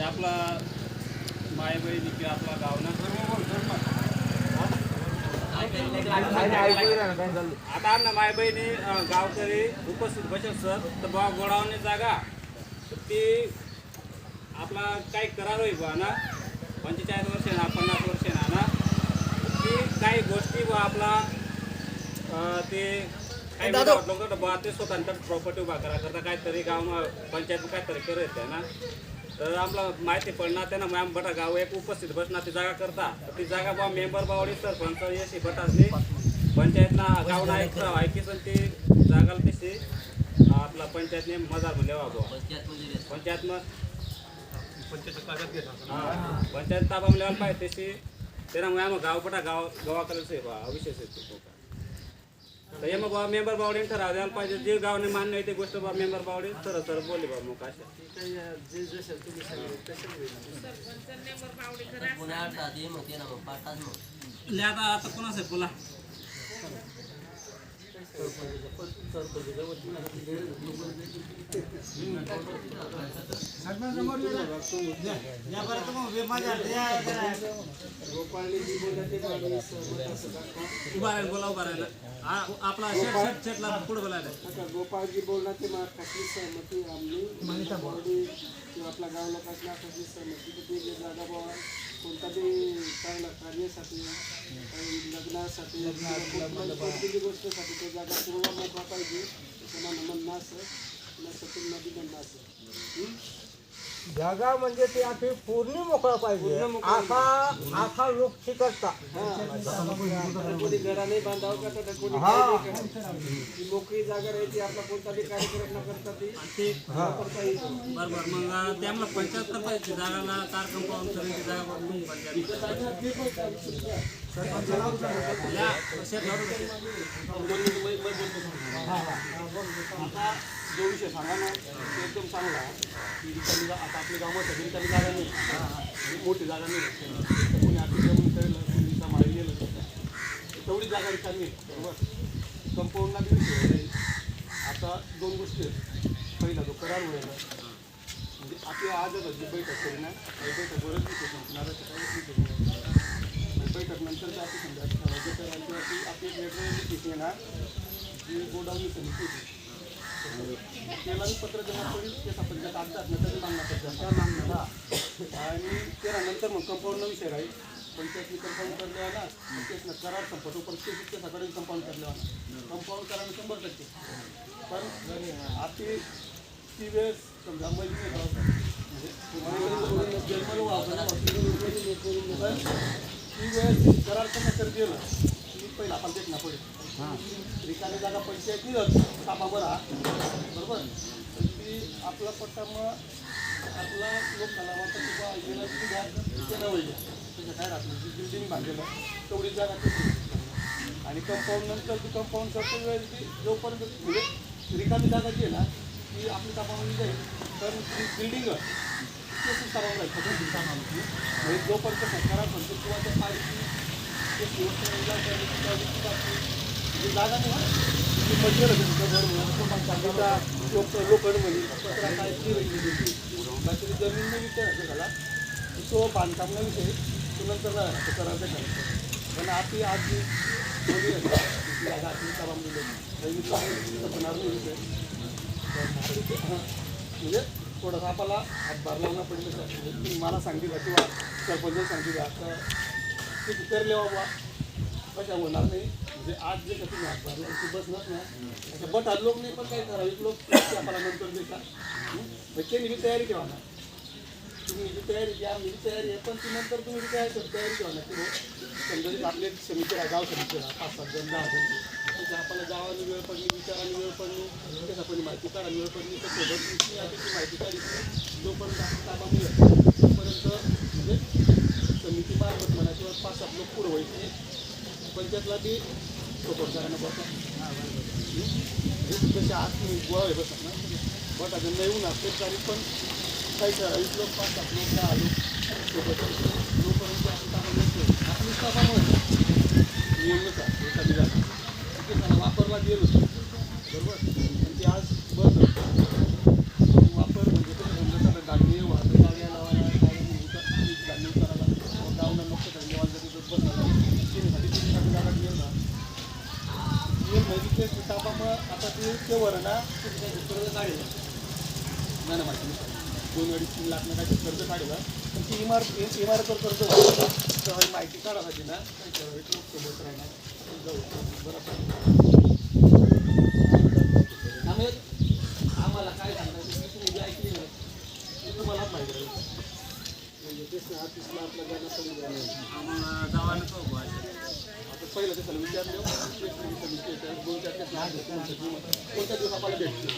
आपला माय बहिणी किंवा आपला गाव ना आता आमना माय बहिणी गावकरी उपस्थित बसत सर तर बा गोडावणी जागा ती आपला काही करार होई बा ना 45 वर्ष ना 50 वर्ष ना ती काही गोष्टी बा आपला ते काही लोक बा ते स्वतंत्र प्रॉपर्टी उभा करा करता काहीतरी गाव पंचायत काहीतरी करत आहे ना तर आम्हाला माहिती पडणार त्यांना मॅम बटा गाव एक उपस्थित बसणार ती जागा करता ती जागा बा मेंबर बावडी सरपंच येशी बटासनी पंचायतना गाव नायक ऐकीच ती जागाला तशी आपला पंचायतने मजार म्हणले बाबा पंचायत पंचायत ताबा मिळायला पाहिजे तशी त्यांना मॅम गाव बटा गावाकडे बा विशेष येतो तर हे मग बा मेंबर बावडी ठराव द्यायला पाहिजे जे गावने मान्य आहे ते गोष्ट बा मेंबर बावडी सर बोलले बा मग अशा आता कोणाच आहे बोला बोला उभा राहिला आपला शेटला पुढे बोलायला गोपाळजी बोलण्याची कसली सहमती आम्ही आपल्या गाव लोकांना कसली सहमती जागा बाबा कोणता बी चांगला कार्यासाठी काही लग्नासाठी कोणत्याही गोष्टीसाठी ते जागा पूर्ण मोकळा पाहिजे त्याचं म्हणणं असं नसतं नदी म्हणणं असं जागा म्हणजे ते आता पूर्ण मोकळा पाहिजे आखा लोक शिकता कोणी घरा नाही बांधावं का कोणी मोकळी जागा राहायची आपला कोणता बी कार्यक्रम न करता ती बरोबर मग त्यामुळे पंचायत पाहिजे जागाला कार कंपाऊंड करायची जागा जो विषय सांगा ना एकदम चांगला की रिकामी आता आपल्या गावामध्ये रिकामी जागा नाही मोठी जागा नाही कोणी अतिक्रमण केलं कोणीचा माळी गेलं तेवढी जागा रिकामी बरोबर कंपाऊंडला बी विषय आता दोन गोष्टी आहेत पहिला जो करार व्हायला म्हणजे आपल्या आजच जी बैठक करी ना बैठक बरंच विषय संपणार बैठक नंतर आपली समजा आपली एक वेगळी येणार जी गोडावणी समिती होती त्याला पत्र जमा करून त्याचा पंचायत आणतात नंतर मागणार आणि त्यानंतर मग कंपाऊंडला विषय राहील पंचायतनी कंपाऊंड करले ना तेच करार संपतो पण ते सकाळी कंपाऊंड करले कंपाऊंड करायला 100% पण आपली ती वेळ समजा ती वेळ करार करणं तर गेलं की पहिला आपण देखना पडेल रिकामी जागा पंचायत नाही तापा बरा बरोबर ती आपला पट्टा मग आपला लोकांना वाटतं की बा गेला की द्या ते नवं द्या त्याचं काय राहतं जी बिल्डिंग बांधलेलं तेवढी जागा तेवढी आणि कंपाऊंड नंतर ती कंपाऊंड करतो वेळेस ती जोपर्यंत म्हणजे रिकामी जागा जी आहे ना ती आपली तापामध्ये जाईल तर ती बिल्डिंग तेच तापावर जाईल म्हणजे जोपर्यंत सरकार म्हणतो किंवा त्या पाहिजे ते जागा नाही मटेरियल लोखंड बाकी जमीन नाही विचारायचं झाला तो बांधकामला विषय तो नंतर करायचं ठरवतो पण आपली आज जी बोली जागा आपली होणार नाही विषय म्हणजे थोडंसं आपल्याला हातभार लावणं पडेल मला सांगितलं किंवा सरपंच सांगितलं आता ते उतरले बाबा कशा होणार नाही म्हणजे आज जे का तुम्ही हातभार लावून बसणार ना असं बट आज लोक नाही पण काही ठराविक लोक आपल्याला नंतर देतात त्यांनी बी तयारी ठेवा ना तुम्ही जी तयारी घ्या मी तयारी आहे पण ती नंतर तुम्ही जी तयारी ठेवा ना की समजा आपले समिती आहे गाव समिती आहे 5-7 जण 10 जण त्याच्या आपल्याला गावाने वेळ पडली विचाराने वेळ पडली त्याचा पण माहिती काढायला वेळ पडली तर सोबत त्याची माहिती काढली जोपर्यंत आपण ताबा मिळेल तोपर्यंत म्हणजे समिती मार्फत म्हणा किंवा 5-7 लोक पुढं व्हायचे पंचायतला बी सपोर्ट करायला बसतात जसे आज तुम्ही गोळा आहे बसतात ना बट अजून येऊन असते तरी पण काही ठराविक लोक 5-7 लोक 10 लोक सोबत जोपर्यंत आपण आपली सभामुळे नियमनुसार एखादी जागा ते त्याला वापरला गेलो बरोबर आणि ते आज बंद वापर म्हणजे गाडी वाहतूक गाड्या लावायला ना किती काय कर्ज काढलं नाही ना माहिती 2-2.5-3 लाख ना काय कर्ज काढलं पण ती इमारतवर कर्ज व्हायचं तर माहिती काढायची ना लोकसोबत राहणार आम्ही आम्हाला काय सांगायचं तुम्ही जे ऐकली ना ते तुम्हालाच माहिती राहील ऑफिसला आपल्या जायला आता पहिलं त्याला विचारलं कोणत्या दिवस आपल्याला भेटतो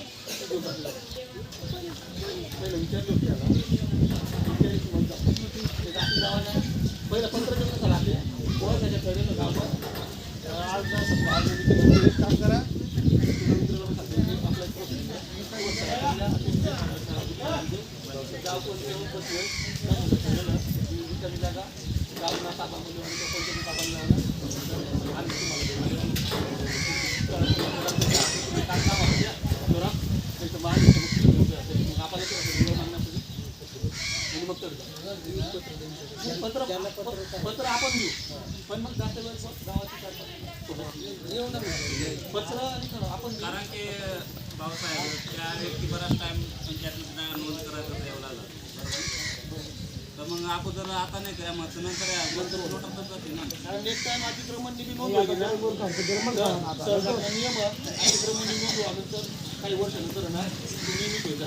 पहिलं विचारलं होतं त्याला पहिलं 15 दिवस लागले कोणा त्याच्या कडेनं गावात आज काम करा गाव कोणते बसवेल रिकामी जागा गावना तापामध्ये पंचायती तापामध्ये आणि पत्र आपण घेऊ पण मग जास्त वेळ गावाची पत्र आणि आपण कारण की भाऊसाहेब त्या व्यक्ती बराच टाइम पंचायतीला नोंद करायचं होतं एवढा तर मग अगोदर आता नाही करा मग नंतर जाते ना कारण नेक्स्ट टाइम अतिक्रमण निधी नोंदवली ना सरकारचा नियम अतिक्रमण नोंदवल्यानंतर काही वर्षानंतर ना नियमित होईल